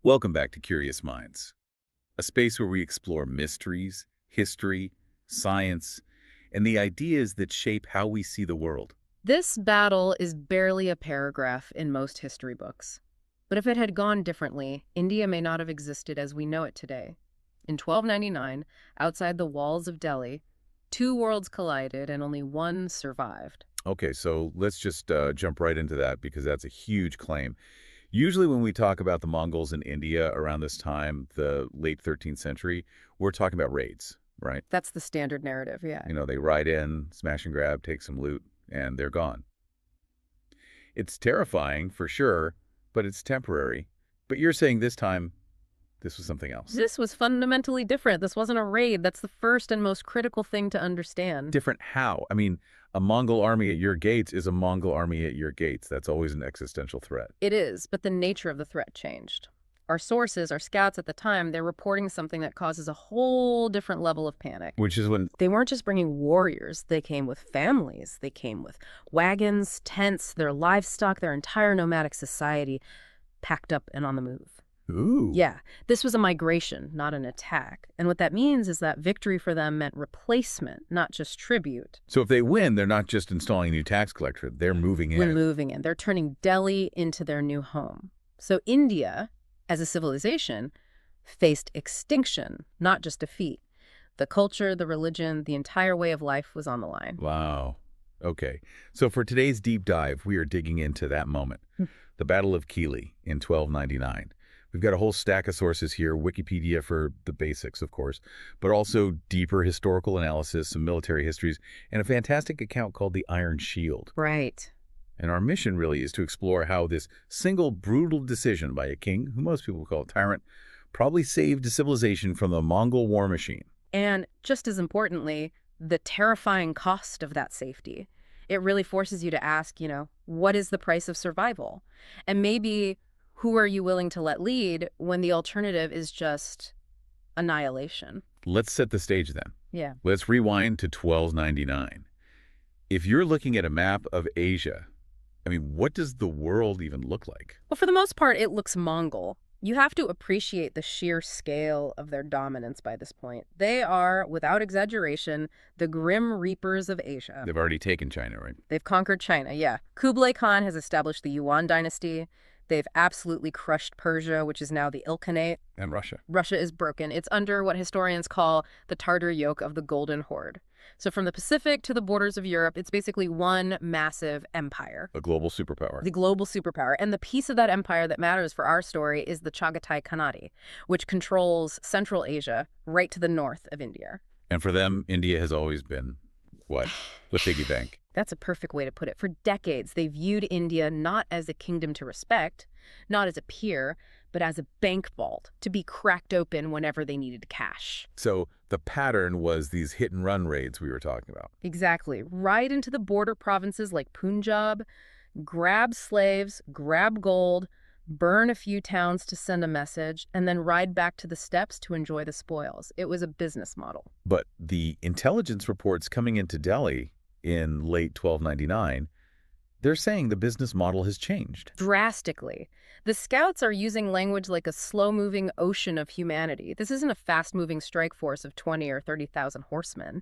Welcome back to Curious Minds, a space where we explore mysteries, history, science, and the ideas that shape how we see the world. This battle is barely a paragraph in most history books. But if it had gone differently, India may not have existed as we know it today. In 1299, outside the walls of Delhi, two worlds collided and only one survived. Okay, so let's just jump right into that because that's a huge claim. Usually when we talk about the Mongols in India around this time, the late 13th century, we're talking about raids, right? That's the standard narrative, yeah. They ride in, smash and grab, take some loot, and they're gone. It's terrifying for sure, but it's temporary. But you're saying this time, this was something else. This was fundamentally different. This wasn't a raid. That's the first and most critical thing to understand. Different how? I mean, a Mongol army at your gates is a Mongol army at your gates. That's always an existential threat. It is, but the nature of the threat changed. Our sources, our scouts at the time, they're reporting something that causes a whole different level of panic. Which is when... They weren't just bringing warriors. They came with families. They came with wagons, tents, their livestock, their entire nomadic society packed up and on the move. Ooh. Yeah, this was a migration, not an attack. And what that means is that victory for them meant replacement, not just tribute. So if they win, they're not just installing a new tax collector. They're moving in. We're moving in. They're turning Delhi into their new home. So India, as a civilization, faced extinction, not just defeat. The culture, the religion, the entire way of life was on the line. Wow. Okay. So for today's deep dive, we are digging into that moment, the Battle of Kili in 1299. We've got a whole stack of sources here, Wikipedia for the basics, of course, but also deeper historical analysis, some military histories, and a fantastic account called the Iron Shield. Right. And our mission really is to explore how this single brutal decision by a king, who most people call a tyrant, probably saved a civilization from the Mongol war machine. And just as importantly, the terrifying cost of that safety. It really forces you to ask, what is the price of survival? And maybe who are you willing to let lead when the alternative is just annihilation? Let's set the stage then. Yeah. Let's rewind to 1299. If you're looking at a map of Asia, what does the world even look like? Well, for the most part, it looks Mongol. You have to appreciate the sheer scale of their dominance by this point. They are, without exaggeration, the Grim Reapers of Asia. They've already taken China, right? They've conquered China, yeah. Kublai Khan has established the Yuan dynasty. They've absolutely crushed Persia, which is now the Ilkhanate. And Russia. Russia is broken. It's under what historians call the Tartar yoke of the Golden Horde. So from the Pacific to the borders of Europe, it's basically one massive empire. A global superpower. The global superpower. And the piece of that empire that matters for our story is the Chagatai Khanate, which controls Central Asia right to the north of India. And for them, India has always been, what? The piggy bank. That's a perfect way to put it. For decades, they viewed India not as a kingdom to respect, not as a peer, but as a bank vault to be cracked open whenever they needed cash. So the pattern was these hit-and-run raids we were talking about. Exactly. Right into the border provinces like Punjab, grab slaves, grab gold, burn a few towns to send a message, and then ride back to the steppes to enjoy the spoils. It was a business model. But the intelligence reports coming into Delhi in late 1299, they're saying the business model has changed. Drastically. The scouts are using language like a slow-moving ocean of humanity. This isn't a fast-moving strike force of 20 or 30,000 horsemen.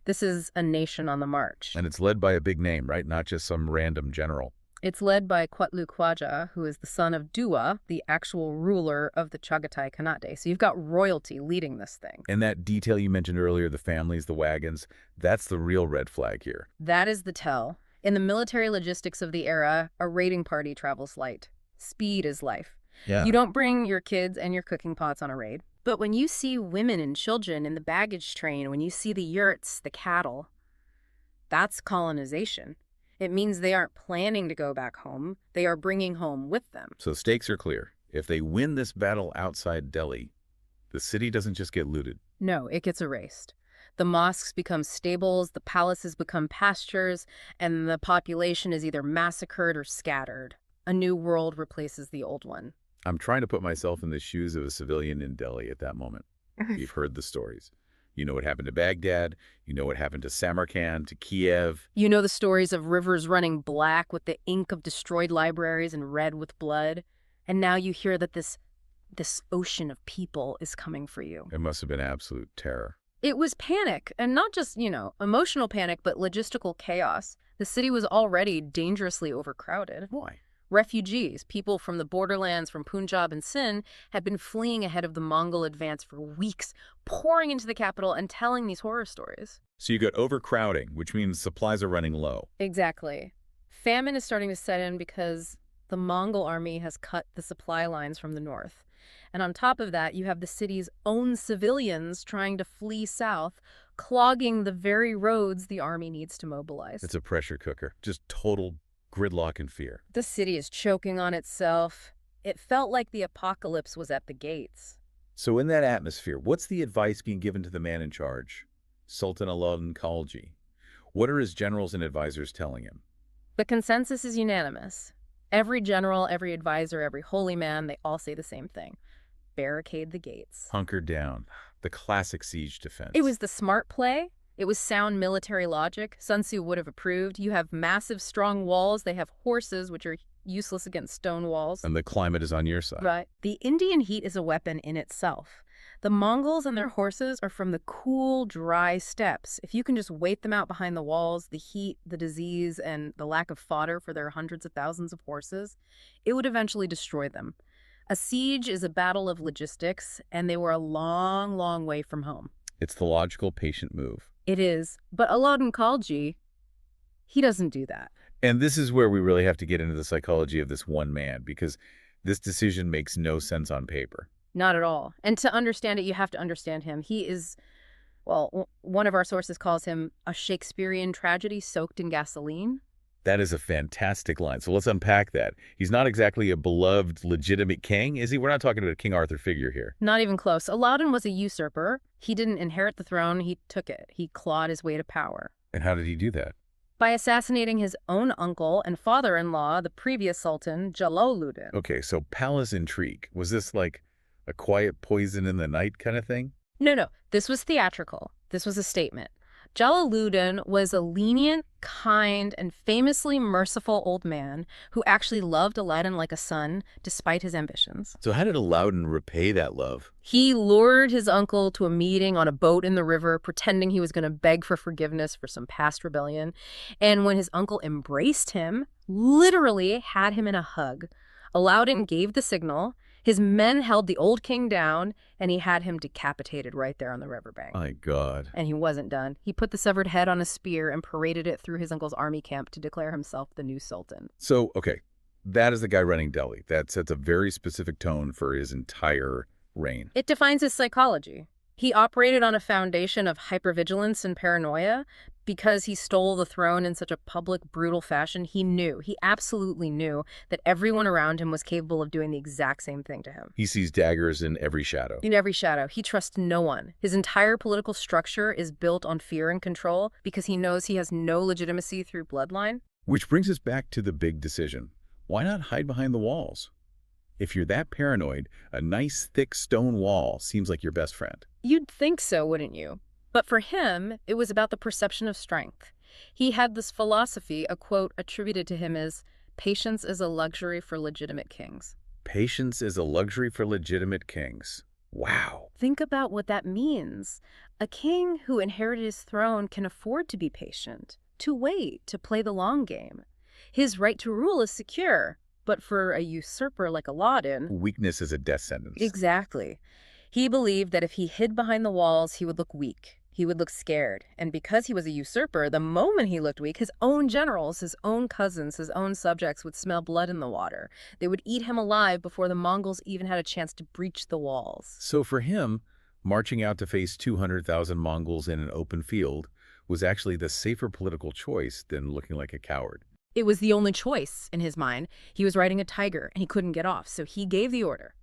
This is a nation on the march. And it's led by a big name, right? Not just some random general. It's led by Kuatlu Khwaja, who is the son of Dua, the actual ruler of the Chagatai Khanate. So you've got royalty leading this thing. And that detail you mentioned earlier, the families, the wagons, that's the real red flag here. That is the tell. In the military logistics of the era, a raiding party travels light. Speed is life. Yeah. You don't bring your kids and your cooking pots on a raid. But when you see women and children in the baggage train, when you see the yurts, the cattle, that's colonization. It means they aren't planning to go back home. They are bringing home with them. So stakes are clear. If they win this battle outside Delhi, the city doesn't just get looted. No, it gets erased. The mosques become stables, the palaces become pastures, and the population is either massacred or scattered. A new world replaces the old one. I'm trying to put myself in the shoes of a civilian in Delhi at that moment. You've heard the stories. You know what happened to Baghdad. You know what happened to Samarkand, to Kiev. You know the stories of rivers running black with the ink of destroyed libraries and red with blood. And now you hear that this this ocean of people is coming for you. It must have been absolute terror. It was panic, and not just, emotional panic, but logistical chaos. The city was already dangerously overcrowded. Why? Refugees, people from the borderlands from Punjab and Sindh, had been fleeing ahead of the Mongol advance for weeks, pouring into the capital and telling these horror stories. So you got overcrowding, which means supplies are running low. Exactly. Famine is starting to set in because the Mongol army has cut the supply lines from the north. And on top of that, you have the city's own civilians trying to flee south, clogging the very roads the army needs to mobilize. It's a pressure cooker. Just total gridlock and fear. The city is choking on itself. It felt like the apocalypse was at the gates. So in that atmosphere, what's the advice being given to the man in charge, Sultan Alauddin Khalji? What are his generals and advisors telling him? The consensus is unanimous. Every general, every advisor, every holy man, they all say the same thing. Barricade the gates. Hunker down. The classic siege defense. It was the smart play. It was sound military logic. Sun Tzu would have approved. You have massive, strong walls. They have horses, which are useless against stone walls. And the climate is on your side. Right. The Indian heat is a weapon in itself. The Mongols and their horses are from the cool, dry steppes. If you can just wait them out behind the walls, the heat, the disease, and the lack of fodder for their hundreds of thousands of horses, it would eventually destroy them. A siege is a battle of logistics, and they were a long, long way from home. It's the logical, patient move. It is. But Alauddin Khalji, he doesn't do that. And this is where we really have to get into the psychology of this one man, because this decision makes no sense on paper. Not at all. And to understand it, you have to understand him. He is, well, one of our sources calls him a Shakespearean tragedy soaked in gasoline. That is a fantastic line. So let's unpack that. He's not exactly a beloved, legitimate king, is he? We're not talking about a King Arthur figure here. Not even close. Alauddin was a usurper. He didn't inherit the throne. He took it. He clawed his way to power. And how did he do that? By assassinating his own uncle and father-in-law, the previous sultan, Alauddin. Okay, so palace intrigue. Was this like a quiet poison in the night kind of thing? No. This was theatrical. This was a statement. Alauddin was a lenient, kind, and famously merciful old man who actually loved Aladdin like a son, despite his ambitions. So how did Alauddin repay that love? He lured his uncle to a meeting on a boat in the river, pretending he was going to beg for forgiveness for some past rebellion. And when his uncle embraced him, literally had him in a hug, Alauddin gave the signal. His men held the old king down, and he had him decapitated right there on the riverbank. My God. And he wasn't done. He put the severed head on a spear and paraded it through his uncle's army camp to declare himself the new sultan. So, okay, that is the guy running Delhi. That sets a very specific tone for his entire reign. It defines his psychology. He operated on a foundation of hypervigilance and paranoia. Because he stole the throne in such a public, brutal fashion, he absolutely knew that everyone around him was capable of doing the exact same thing to him. He sees daggers in every shadow. In every shadow. He trusts no one. His entire political structure is built on fear and control because he knows he has no legitimacy through bloodline. Which brings us back to the big decision. Why not hide behind the walls? If you're that paranoid, a nice, thick stone wall seems like your best friend. You'd think so, wouldn't you? But for him, it was about the perception of strength. He had this philosophy, a quote attributed to him as, "Patience is a luxury for legitimate kings." Patience is a luxury for legitimate kings. Wow. Think about what that means. A king who inherited his throne can afford to be patient, to wait, to play the long game. His right to rule is secure, but for a usurper like Alauddin... Weakness is a death sentence. Exactly. He believed that if he hid behind the walls, he would look weak. He would look scared. And because he was a usurper, the moment he looked weak, his own generals, his own cousins, his own subjects would smell blood in the water. They would eat him alive before the Mongols even had a chance to breach the walls. So for him, marching out to face 200,000 Mongols in an open field was actually the safer political choice than looking like a coward. It was the only choice in his mind. He was riding a tiger and he couldn't get off. So he gave the order.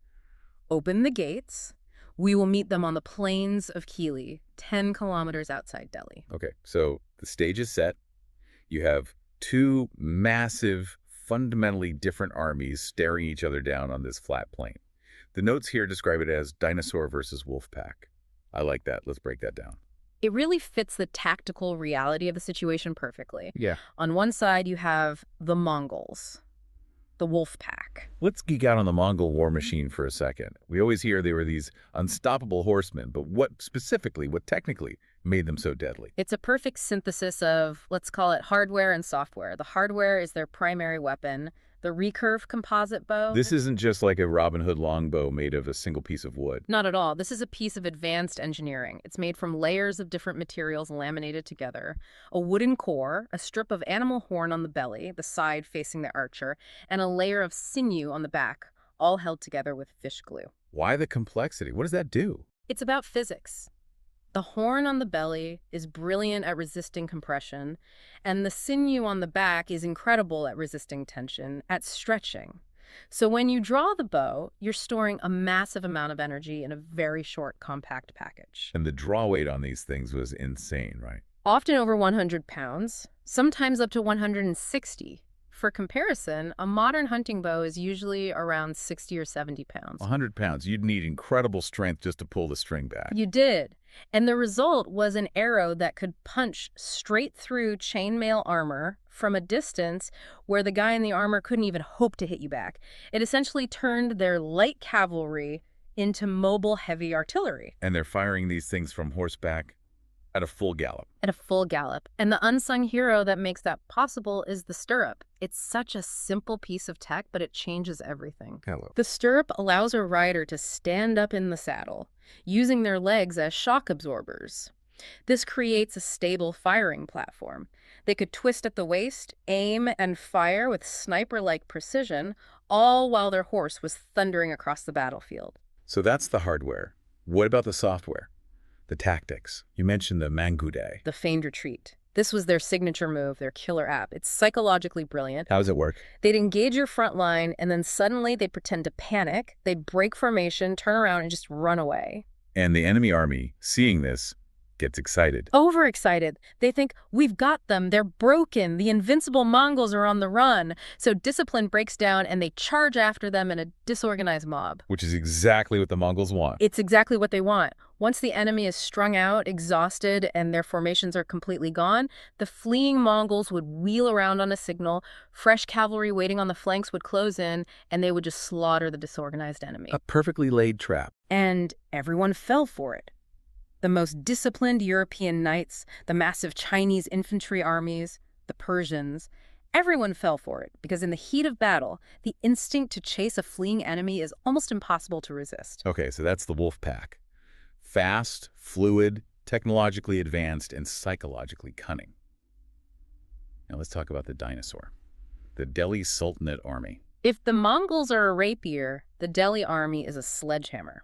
Open the gates. We will meet them on the plains of Kili, 10 kilometers outside Delhi. Okay, so the stage is set. You have two massive, fundamentally different armies staring each other down on this flat plain. The notes here describe it as dinosaur versus wolf pack. I like that. Let's break that down. It really fits the tactical reality of the situation perfectly. Yeah. On one side, you have the Mongols. the wolf pack. Let's geek out on the Mongol war machine for a second. We always hear they were these unstoppable horsemen, but what technically made them so deadly? It's a perfect synthesis of, let's call it hardware and software. The hardware is their primary weapon, the recurve composite bow. This isn't just like a Robin Hood longbow made of a single piece of wood. Not at all. This is a piece of advanced engineering. It's made from layers of different materials laminated together. A wooden core, a strip of animal horn on the belly, the side facing the archer, and a layer of sinew on the back, all held together with fish glue. Why the complexity? What does that do? It's about physics. The horn on the belly is brilliant at resisting compression, and the sinew on the back is incredible at resisting tension, at stretching. So when you draw the bow, you're storing a massive amount of energy in a very short, compact package. And the draw weight on these things was insane, right? Often over 100 pounds, sometimes up to 160. For comparison, a modern hunting bow is usually around 60 or 70 pounds. 100 pounds. You'd need incredible strength just to pull the string back. You did. And the result was an arrow that could punch straight through chainmail armor from a distance where the guy in the armor couldn't even hope to hit you back. It essentially turned their light cavalry into mobile heavy artillery. And they're firing these things from horseback at a full gallop. At a full gallop. And the unsung hero that makes that possible is the stirrup. It's such a simple piece of tech, but it changes everything. Hello. The stirrup allows a rider to stand up in the saddle, using their legs as shock absorbers. This creates a stable firing platform. They could twist at the waist, aim, and fire with sniper-like precision, all while their horse was thundering across the battlefield. So that's the hardware. What about the software? The tactics. You mentioned the Mangude. The feigned retreat. This was their signature move, their killer app. It's psychologically brilliant. How does it work? They'd engage your front line, and then suddenly they'd pretend to panic. They'd break formation, turn around, and just run away. And the enemy army, seeing this, gets excited. Overexcited. They think, we've got them. They're broken. The invincible Mongols are on the run. So discipline breaks down, and they charge after them in a disorganized mob. Which is exactly what the Mongols want. It's exactly what they want. Once the enemy is strung out, exhausted, and their formations are completely gone, the fleeing Mongols would wheel around on a signal, fresh cavalry waiting on the flanks would close in, and they would just slaughter the disorganized enemy. A perfectly laid trap. And everyone fell for it. The most disciplined European knights, the massive Chinese infantry armies, the Persians, everyone fell for it because in the heat of battle, the instinct to chase a fleeing enemy is almost impossible to resist. Okay, so that's the wolf pack. Fast, fluid, technologically advanced, and psychologically cunning. Now let's talk about the dinosaur, the Delhi Sultanate army. If the Mongols are a rapier, the Delhi army is a sledgehammer.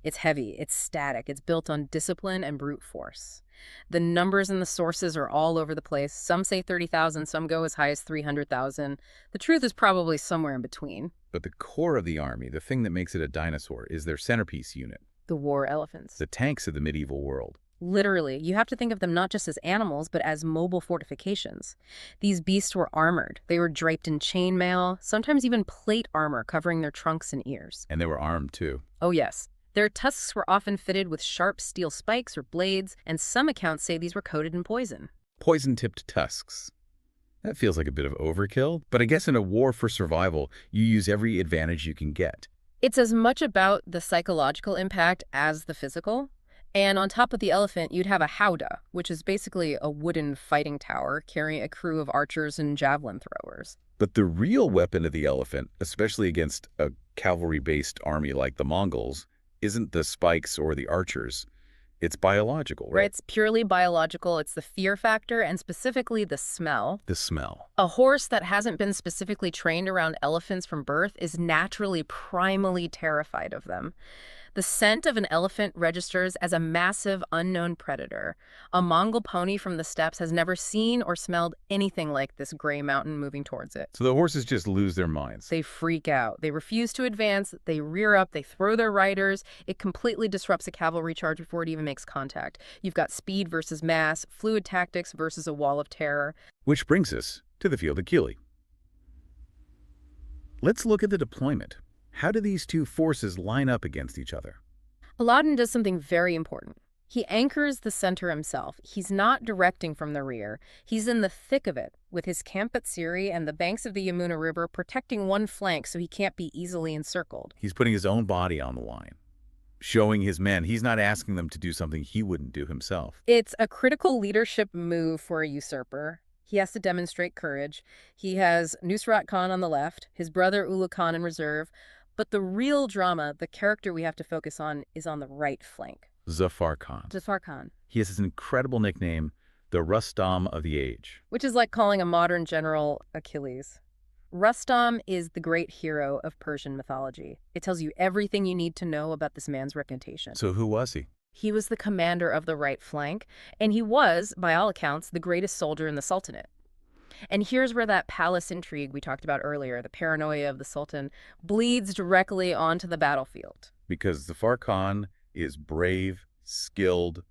It's heavy, it's static, it's built on discipline and brute force. The numbers and the sources are all over the place. Some say 30,000, some go as high as 300,000. The truth is probably somewhere in between. But the core of the army, the thing that makes it a dinosaur, is their centerpiece unit. The war elephants. The tanks of the medieval world. Literally, you have to think of them not just as animals, but as mobile fortifications. These beasts were armored. They were draped in chainmail, sometimes even plate armor covering their trunks and ears. And they were armed too. Oh yes. Their tusks were often fitted with sharp steel spikes or blades, and some accounts say these were coated in poison. Poison-tipped tusks. That feels like a bit of overkill, but I guess in a war for survival, you use every advantage you can get. It's as much about the psychological impact as the physical. And on top of the elephant, you'd have a howdah, which is basically a wooden fighting tower carrying a crew of archers and javelin throwers. But the real weapon of the elephant, especially against a cavalry-based army like the Mongols, isn't the spikes or the archers. It's biological, right? It's purely biological. It's the fear factor and specifically the smell. The smell. A horse that hasn't been specifically trained around elephants from birth is naturally primally terrified of them. The scent of an elephant registers as a massive unknown predator. A Mongol pony from the steppes has never seen or smelled anything like this gray mountain moving towards it. So the horses just lose their minds. They freak out. They refuse to advance. They rear up. They throw their riders. It completely disrupts a cavalry charge before it even makes contact. You've got speed versus mass, fluid tactics versus a wall of terror. Which brings us to the field of Kili. Let's look at the deployment. How do these two forces line up against each other? Alauddin does something very important. He anchors the center himself. He's not directing from the rear. He's in the thick of it, with his camp at Siri and the banks of the Yamuna River protecting one flank so he can't be easily encircled. He's putting his own body on the line, showing his men he's not asking them to do something he wouldn't do himself. It's a critical leadership move for a usurper. He has to demonstrate courage. He has Nusrat Khan on the left, his brother Ulu Khan in reserve, but the real drama, the character we have to focus on, is on the right flank. Zafar Khan. Zafar Khan. He has this incredible nickname, the Rustam of the age. Which is like calling a modern general Achilles. Rustam is the great hero of Persian mythology. It tells you everything you need to know about this man's reputation. So who was he? He was the commander of the right flank, and he was, by all accounts, the greatest soldier in the Sultanate. And here's where that palace intrigue we talked about earlier, the paranoia of the Sultan, bleeds directly onto the battlefield. Because Zafar Khan is brave, skilled,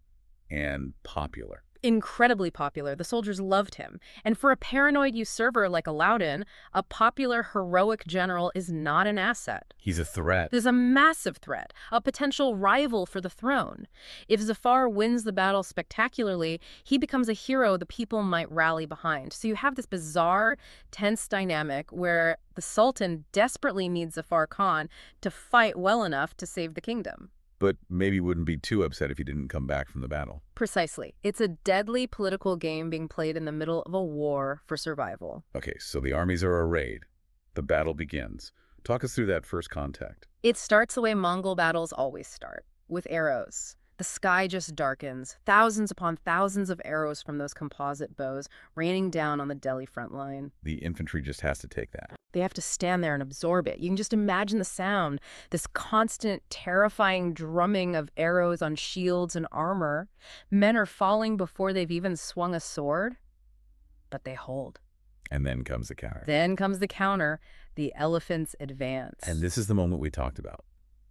and popular. Incredibly popular. The soldiers loved him. And for a paranoid usurper like Alauddin, a popular, heroic general is not an asset. He's a threat. There's a massive threat, a potential rival for the throne. If Zafar wins the battle spectacularly, he becomes a hero the people might rally behind. So you have this bizarre, tense dynamic where the Sultan desperately needs Zafar Khan to fight well enough to save the kingdom. But maybe wouldn't be too upset if he didn't come back from the battle. Precisely. It's a deadly political game being played in the middle of a war for survival. Okay, so the armies are arrayed. The battle begins. Talk us through that first contact. It starts the way Mongol battles always start, with arrows. The sky just darkens, thousands upon thousands of arrows from those composite bows raining down on the Delhi front line. The infantry just has to take that. They have to stand there and absorb it. You can just imagine the sound, this constant, terrifying drumming of arrows on shields and armor. Men are falling before they've even swung a sword, but they hold. And then comes the counter. Then comes the counter. The elephants advance. And this is the moment we talked about.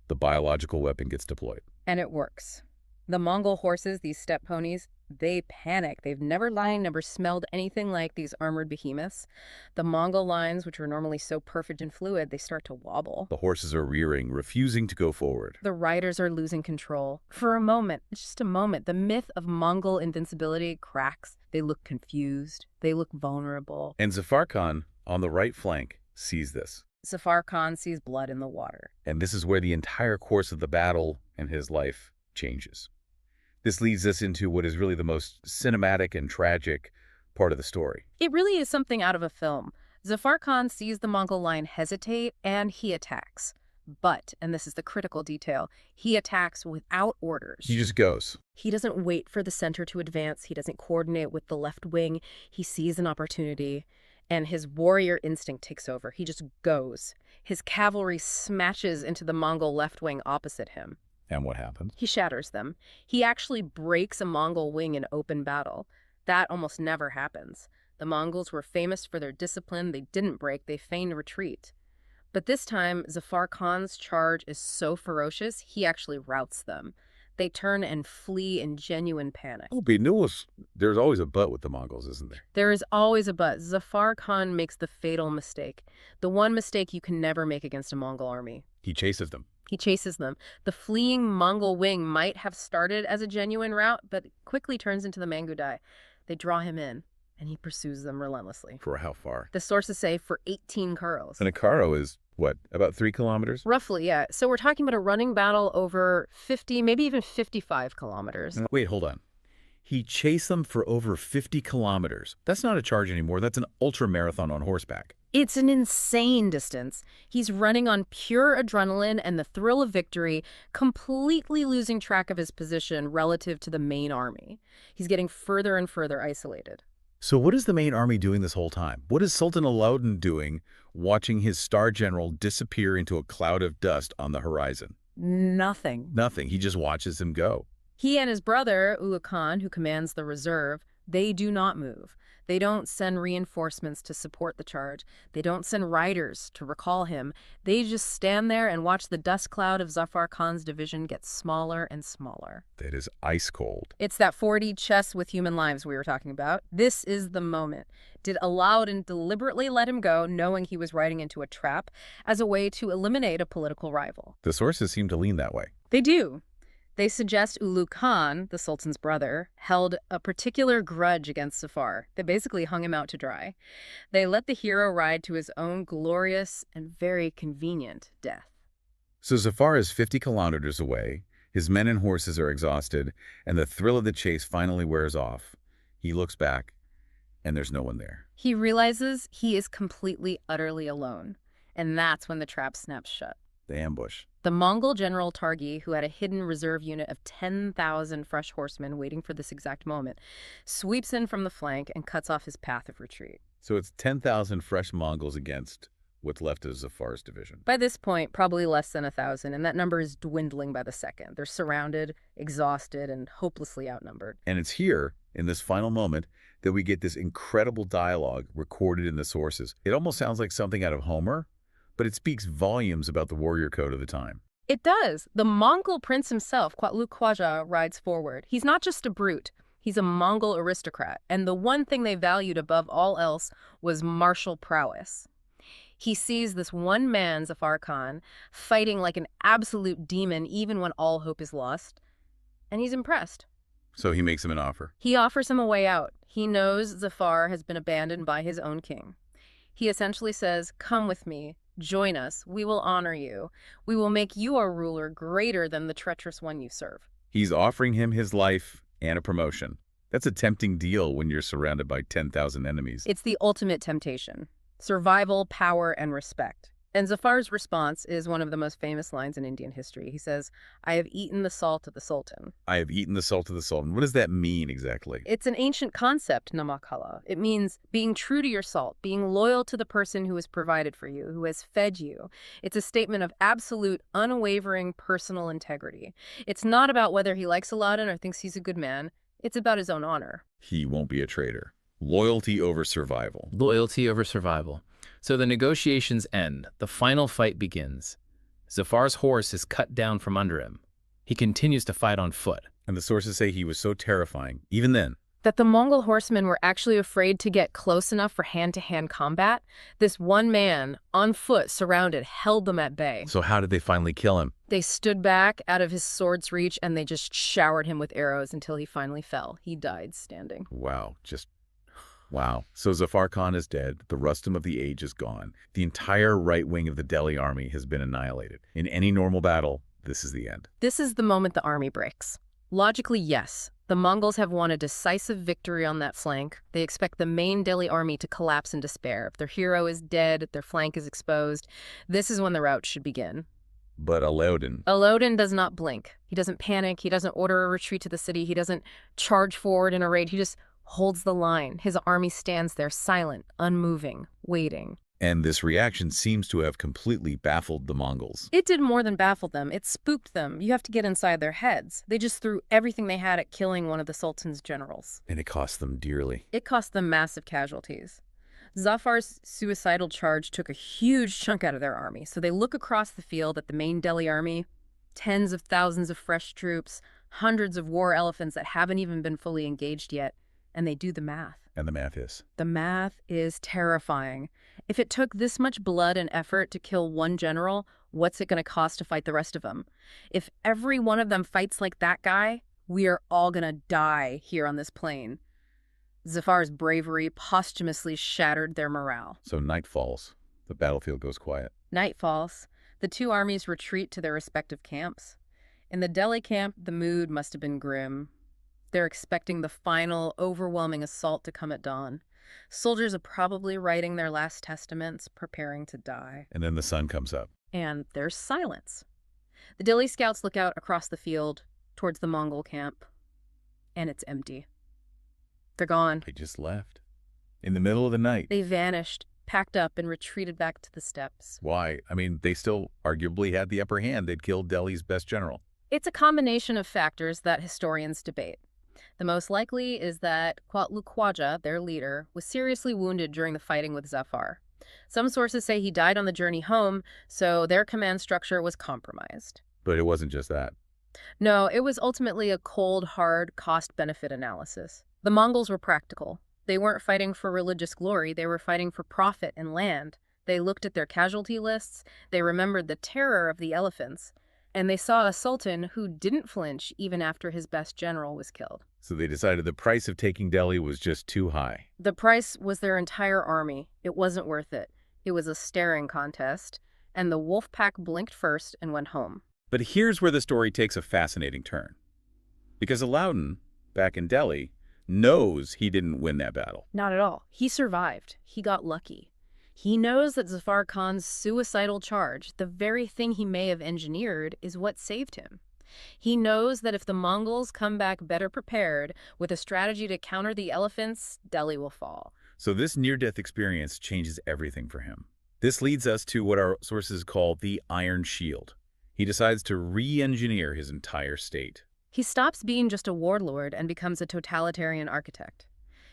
The biological weapon gets deployed. And it works. The Mongol horses, these steppe ponies, they panic. They've never smelled anything like these armored behemoths. The Mongol lines, which were normally so perfect and fluid, they start to wobble. The horses are rearing, refusing to go forward. The riders are losing control. For a moment, just a moment, the myth of Mongol invincibility cracks. They look confused. They look vulnerable. And Zafar Khan, on the right flank, sees this. Zafar Khan sees blood in the water. And this is where the entire course of the battle and his life changes. This leads us into what is really the most cinematic and tragic part of the story. It really is something out of a film. Zafar Khan sees the Mongol line hesitate, and he attacks. But, and this is the critical detail, he attacks without orders. He just goes. He doesn't wait for the center to advance. He doesn't coordinate with the left wing. He sees an opportunity, and his warrior instinct takes over. He just goes. His cavalry smashes into the Mongol left wing opposite him. And what happens? He shatters them. He actually breaks a Mongol wing in open battle. That almost never happens. The Mongols were famous for their discipline. They didn't break. They feigned retreat. But this time, Zafar Khan's charge is so ferocious, he actually routs them. They turn and flee in genuine panic. Oh, but there's always a but with the Mongols, isn't there? There is always a but. Zafar Khan makes the fatal mistake. The one mistake you can never make against a Mongol army. He chases them. He chases them. The fleeing Mongol wing might have started as a genuine rout, but quickly turns into the Mangudai. They draw him in, and he pursues them relentlessly. For how far? The sources say for 18 Kuros. And a Karo is, what, about 3 kilometers? Roughly, yeah. So we're talking about a running battle over 50, maybe even 55 kilometers. Wait, hold on. He chased them for over 50 kilometers. That's not a charge anymore. That's an ultra-marathon on horseback. It's an insane distance. He's running on pure adrenaline and the thrill of victory, completely losing track of his position relative to the main army. He's getting further and further isolated. So what is the main army doing this whole time? What is Sultan Alauddin doing watching his star general disappear into a cloud of dust on the horizon? Nothing. Nothing. He just watches him go. He and his brother, Ulu Khan, who commands the reserve, they do not move. They don't send reinforcements to support the charge. They don't send riders to recall him. They just stand there and watch the dust cloud of Zafar Khan's division get smaller and smaller. That is ice cold. It's that 4D chess with human lives we were talking about. This is the moment. Did Alauddin deliberately let him go, knowing he was riding into a trap, as a way to eliminate a political rival? The sources seem to lean that way. They do. They suggest Ulu Khan, the Sultan's brother, held a particular grudge against Zafar. They basically hung him out to dry. They let the hero ride to his own glorious and very convenient death. So Zafar is 50 kilometers away, his men and horses are exhausted, and the thrill of the chase finally wears off. He looks back, and there's no one there. He realizes he is completely, utterly alone, and that's when the trap snaps shut. The ambush. The Mongol general Targi, who had a hidden reserve unit of 10,000 fresh horsemen waiting for this exact moment, sweeps in from the flank and cuts off his path of retreat. So it's 10,000 fresh Mongols against what's left of Zafar's division. By this point, probably less than 1,000, and that number is dwindling by the second. They're surrounded, exhausted, and hopelessly outnumbered. And it's here, in this final moment, that we get this incredible dialogue recorded in the sources. It almost sounds like something out of Homer, but it speaks volumes about the warrior code of the time. It does. The Mongol prince himself, Kuatluk Khwaja, rides forward. He's not just a brute. He's a Mongol aristocrat, and the one thing they valued above all else was martial prowess. He sees this one man, Zafar Khan, fighting like an absolute demon even when all hope is lost, and he's impressed. So he makes him an offer. He offers him a way out. He knows Zafar has been abandoned by his own king. He essentially says, "Come with me. Join us. We will honor you. We will make you our ruler greater than the treacherous one you serve." He's offering him his life and a promotion. That's a tempting deal when you're surrounded by 10,000 enemies. It's the ultimate temptation. Survival, power, and respect. And Zafar's response is one of the most famous lines in Indian history. He says, "I have eaten the salt of the Sultan." I have eaten the salt of the Sultan. What does that mean exactly? It's an ancient concept, namakala. It means being true to your salt, being loyal to the person who has provided for you, who has fed you. It's a statement of absolute, unwavering personal integrity. It's not about whether he likes Alauddin or thinks he's a good man. It's about his own honor. He won't be a traitor. Loyalty over survival. Loyalty over survival. So the negotiations end. The final fight begins. Zafar's horse is cut down from under him. He continues to fight on foot. And the sources say he was so terrifying, even then, That the Mongol horsemen were actually afraid to get close enough for hand-to-hand combat. This one man, on foot, surrounded, held them at bay. So how did they finally kill him? They stood back out of his sword's reach, and they just showered him with arrows until he finally fell. He died standing. Wow, wow. So Zafar Khan is dead. The Rustam of the age is gone. The entire right wing of the Delhi army has been annihilated. In any normal battle, this is the end. This is the moment the army breaks. Logically, yes. The Mongols have won a decisive victory on that flank. They expect the main Delhi army to collapse in despair. Their hero is dead, their flank is exposed. This is when the rout should begin. But Alauddin does not blink. He doesn't panic. He doesn't order a retreat to the city. He doesn't charge forward in a raid. He just holds the line. His army stands there silent, unmoving, waiting. And this reaction seems to have completely baffled the Mongols. It did more than baffle them. It spooked them. You have to get inside their heads. They just threw everything they had at killing one of the Sultan's generals. And it cost them dearly. It cost them massive casualties. Zafar's suicidal charge took a huge chunk out of their army, so they look across the field at the main Delhi army, tens of thousands of fresh troops, hundreds of war elephants that haven't even been fully engaged yet, and they do the math. And the math is? The math is terrifying. If it took this much blood and effort to kill one general, what's it going to cost to fight the rest of them? If every one of them fights like that guy, we are all going to die here on this plain. Zafar's bravery posthumously shattered their morale. So night falls. The battlefield goes quiet. Night falls. The two armies retreat to their respective camps. In the Delhi camp, the mood must have been grim. They're expecting the final, overwhelming assault to come at dawn. Soldiers are probably writing their last testaments, preparing to die. And then the sun comes up. And there's silence. The Delhi scouts look out across the field towards the Mongol camp, and it's empty. They're gone. They just left. In the middle of the night. They vanished, packed up, and retreated back to the steppes. Why? I mean, they still arguably had the upper hand. They'd killed Delhi's best general. It's a combination of factors that historians debate. The most likely is that Kuatluk Khwaja, their leader, was seriously wounded during the fighting with Zafar. Some sources say he died on the journey home, so their command structure was compromised. But it wasn't just that. No, it was ultimately a cold, hard cost-benefit analysis. The Mongols were practical. They weren't fighting for religious glory, they were fighting for profit and land. They looked at their casualty lists, they remembered the terror of the elephants, And they saw a sultan who didn't flinch even after his best general was killed. So they decided the price of taking Delhi was just too high. The price was their entire army. It wasn't worth it. It was a staring contest, and the wolf pack blinked first and went home. But here's where the story takes a fascinating turn. Because Alauddin, back in Delhi, knows he didn't win that battle. Not at all. He survived. He got lucky. He knows that Zafar Khan's suicidal charge, the very thing he may have engineered, is what saved him. He knows that if the Mongols come back better prepared with a strategy to counter the elephants, Delhi will fall. So this near-death experience changes everything for him. This leads us to what our sources call the Iron Shield. He decides to re-engineer his entire state. He stops being just a warlord and becomes a totalitarian architect.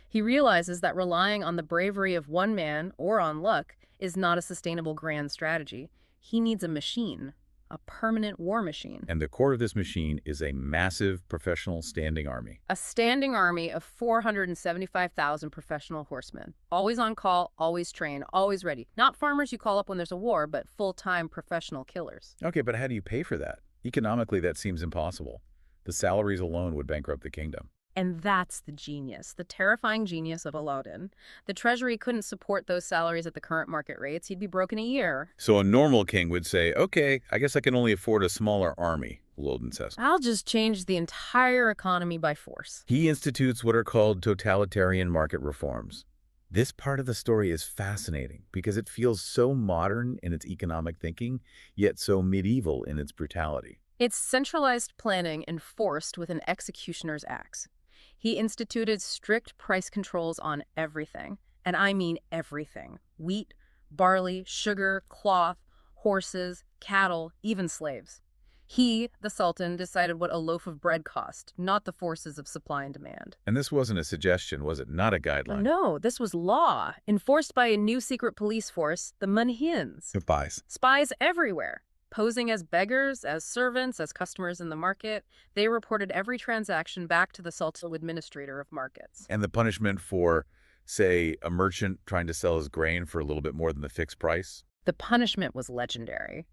He realizes that relying on the bravery of one man or on luck is not a sustainable grand strategy. He needs a machine, a permanent war machine. And the core of this machine is a massive professional standing army. A standing army of 475,000 professional horsemen. Always on call, always trained, always ready. Not farmers you call up when there's a war, but full-time professional killers. Okay, but how do you pay for that? Economically, that seems impossible. The salaries alone would bankrupt the kingdom. And that's the genius, the terrifying genius of Alauddin. The treasury couldn't support those salaries at the current market rates. He'd be broke in a year. So a normal king would say, okay, I guess I can only afford a smaller army, Alauddin says. I'll just change the entire economy by force. He institutes what are called totalitarian market reforms. This part of the story is fascinating because it feels so modern in its economic thinking, yet so medieval in its brutality. It's centralized planning enforced with an executioner's axe. He instituted strict price controls on everything, and I mean everything. Wheat, barley, sugar, cloth, horses, cattle, even slaves. He, the Sultan, decided what a loaf of bread cost, not the forces of supply and demand. And this wasn't a suggestion, was it? Not a guideline. No, this was law, enforced by a new secret police force, the Manhins. Spies. Spies everywhere. Posing as beggars, as servants, as customers in the market, they reported every transaction back to the Sultan administrator of markets. And the punishment for, say, a merchant trying to sell his grain for a little bit more than the fixed price? The punishment was legendary.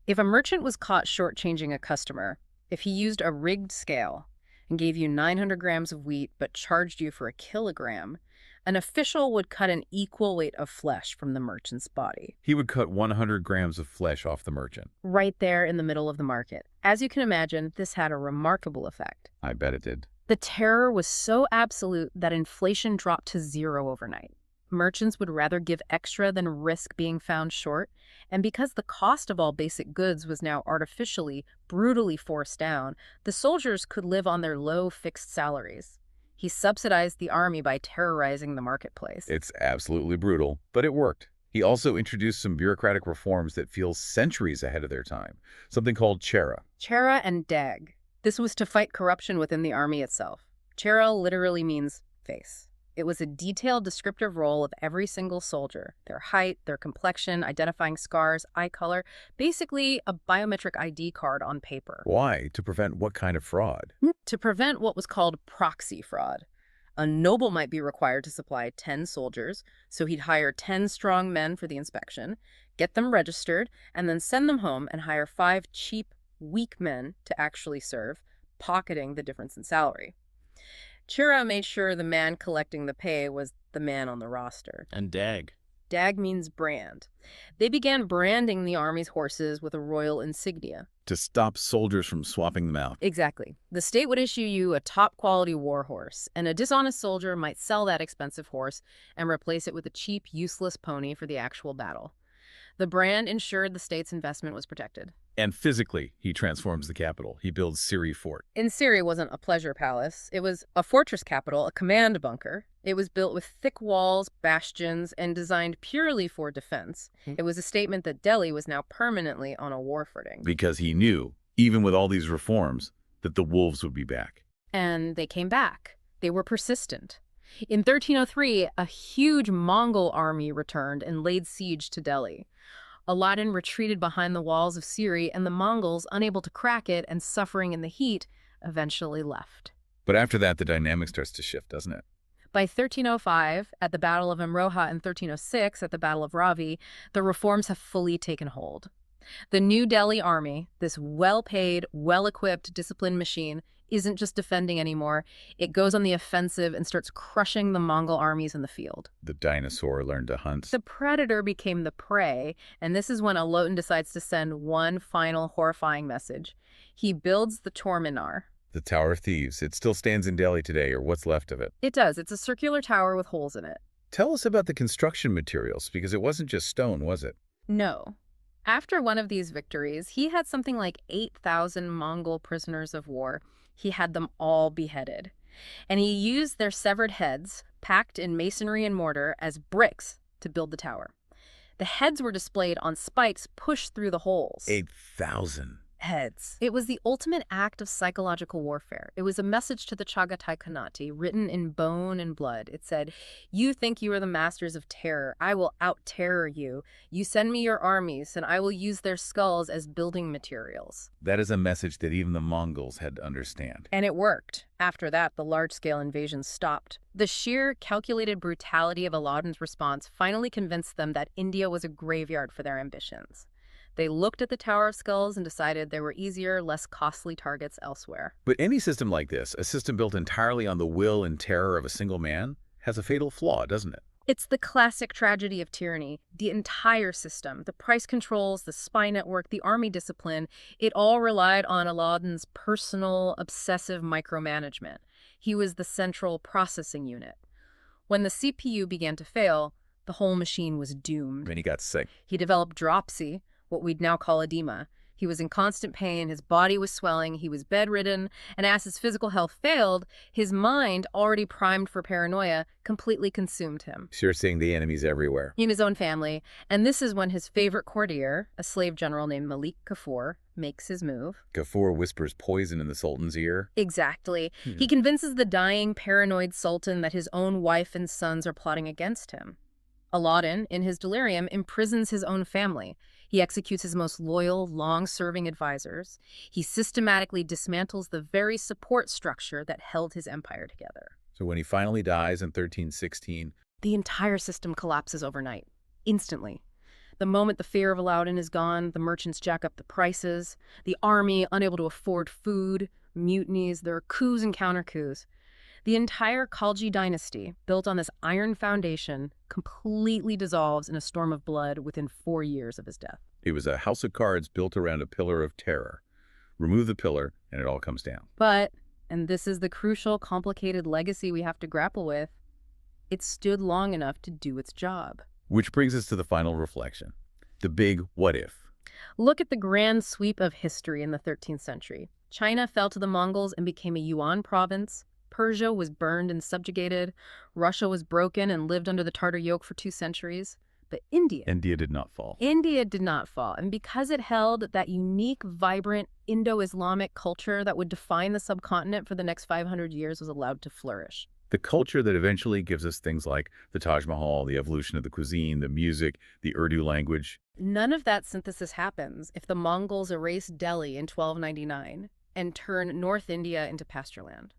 If a merchant was caught shortchanging a customer, if he used a rigged scale and gave you 900 grams of wheat but charged you for a kilogram, an official would cut an equal weight of flesh from the merchant's body. He would cut 100 grams of flesh off the merchant. Right there in the middle of the market. As you can imagine, this had a remarkable effect. I bet it did. The terror was so absolute that inflation dropped to zero overnight. Merchants would rather give extra than risk being found short, and because the cost of all basic goods was now artificially, brutally forced down, the soldiers could live on their low fixed salaries. He subsidized the army by terrorizing the marketplace. It's absolutely brutal, but it worked. He also introduced some bureaucratic reforms that feel centuries ahead of their time, something called Chera. Chera and Dag. This was to fight corruption within the army itself. Chera literally means face. It was a detailed descriptive role of every single soldier, their height, their complexion, identifying scars, eye color, basically a biometric ID card on paper. Why? To prevent what kind of fraud? To prevent what was called proxy fraud. A noble might be required to supply 10 soldiers, so he'd hire 10 strong men for the inspection, get them registered, and then send them home and hire 5 cheap, weak men to actually serve, pocketing the difference in salary. Chera made sure the man collecting the pay was the man on the roster. And Dag. Dag means brand. They began branding the army's horses with a royal insignia. To stop soldiers from swapping them out. Exactly. The state would issue you a top-quality war horse, and a dishonest soldier might sell that expensive horse and replace it with a cheap, useless pony for the actual battle. The brand ensured the state's investment was protected. And physically, he transforms the capital. He builds Siri Fort. In Siri wasn't a pleasure palace. It was a fortress capital, a command bunker. It was built with thick walls, bastions, and designed purely for defense. It was a statement that Delhi was now permanently on a war footing. Because he knew, even with all these reforms, that the wolves would be back. And they came back. They were persistent. In 1303, a huge Mongol army returned and laid siege to Delhi. Alauddin retreated behind the walls of Siri, and the Mongols, unable to crack it and suffering in the heat, eventually left. But after that, the dynamic starts to shift, doesn't it? By 1305, at the Battle of Amroha, and 1306, at the Battle of Ravi, the reforms have fully taken hold. The New Delhi army, this well-paid, well-equipped, disciplined machine, isn't just defending anymore. It goes on the offensive and starts crushing the Mongol armies in the field. The dinosaur learned to hunt. The predator became the prey, and this is when Alauddin decides to send one final horrifying message. He builds the Torminar. The Tower of Thieves. It still stands in Delhi today, or what's left of it. It does. It's a circular tower with holes in it. Tell us about the construction materials, because it wasn't just stone, was it? No. After one of these victories, he had something like 8,000 Mongol prisoners of war. He had them all beheaded. And he used their severed heads, packed in masonry and mortar, as bricks to build the tower. The heads were displayed on spikes pushed through the holes. 8,000 heads. It was the ultimate act of psychological warfare. It was a message to the Chagatai Khanate, written in bone and blood. It said, "You think you are the masters of terror. I will out-terror you. You send me your armies, and I will use their skulls as building materials." That is a message that even the Mongols had to understand. And it worked. After that, the large-scale invasion stopped. The sheer, calculated brutality of Alauddin's response finally convinced them that India was a graveyard for their ambitions. They looked at the Tower of Skulls and decided there were easier, less costly targets elsewhere. But any system like this, a system built entirely on the will and terror of a single man, has a fatal flaw, doesn't it? It's the classic tragedy of tyranny. The entire system, the price controls, the spy network, the army discipline, it all relied on Alauddin's personal, obsessive micromanagement. He was the central processing unit. When the CPU began to fail, the whole machine was doomed. And he got sick. He developed dropsy, what we'd now call edema. He was in constant pain, his body was swelling, he was bedridden, and as his physical health failed, his mind, already primed for paranoia, completely consumed him. So you're seeing the enemies everywhere. In his own family, and this is when his favorite courtier, a slave general named Malik Kafur, makes his move. Kafur whispers poison in the Sultan's ear. Exactly. He convinces the dying, paranoid Sultan that his own wife and sons are plotting against him. Alauddin, in his delirium, imprisons his own family. He executes his most loyal, long-serving advisors. He systematically dismantles the very support structure that held his empire together. So when he finally dies in 1316, the entire system collapses overnight, instantly. The moment the fear of Alauddin is gone, the merchants jack up the prices, the army unable to afford food, mutinies, there are coups and counter-coups. The entire Khalji dynasty, built on this iron foundation, completely dissolves in a storm of blood within 4 years of his death. It was a house of cards built around a pillar of terror. Remove the pillar, and it all comes down. But, and this is the crucial, complicated legacy we have to grapple with, it stood long enough to do its job. Which brings us to the final reflection, the big what if. Look at the grand sweep of history in the 13th century. China fell to the Mongols and became a Yuan province. Persia was burned and subjugated. Russia was broken and lived under the Tartar yoke for 2 centuries. But India did not fall. India did not fall. And because it held that unique, vibrant Indo-Islamic culture that would define the subcontinent for the next 500 years, was allowed to flourish. The culture that eventually gives us things like the Taj Mahal, the evolution of the cuisine, the music, the Urdu language. None of that synthesis happens if the Mongols erase Delhi in 1299 and turn North India into pastureland.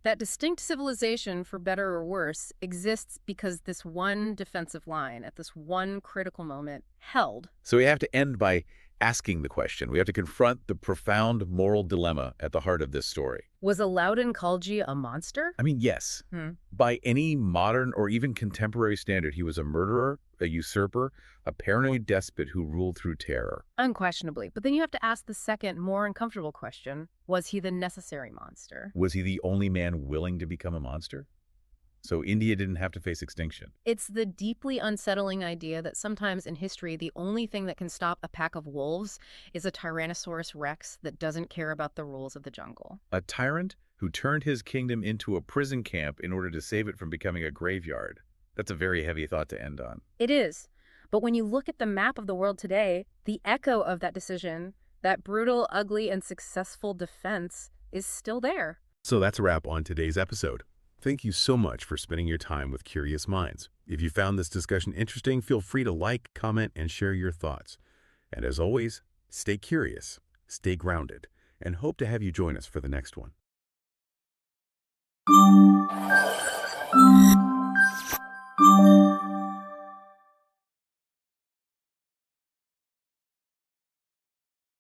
That distinct civilization, for better or worse, exists because this one defensive line at this one critical moment held. So we have to end by asking the question. We have to confront the profound moral dilemma at the heart of this story. Was Alauddin Khalji a monster? I mean, yes. By any modern or even contemporary standard, he was a murderer, a usurper, a paranoid despot who ruled through terror. Unquestionably. But then you have to ask the second, more uncomfortable question. Was he the necessary monster? Was he the only man willing to become a monster? So India didn't have to face extinction. It's the deeply unsettling idea that sometimes in history, the only thing that can stop a pack of wolves is a Tyrannosaurus Rex that doesn't care about the rules of the jungle. A tyrant who turned his kingdom into a prison camp in order to save it from becoming a graveyard. That's a very heavy thought to end on. It is. But when you look at the map of the world today, the echo of that decision, that brutal, ugly, and successful defense, is still there. So that's a wrap on today's episode. Thank you so much for spending your time with Curious Minds. If you found this discussion interesting, feel free to like, comment, and share your thoughts. And as always, stay curious, stay grounded, and hope to have you join us for the next one.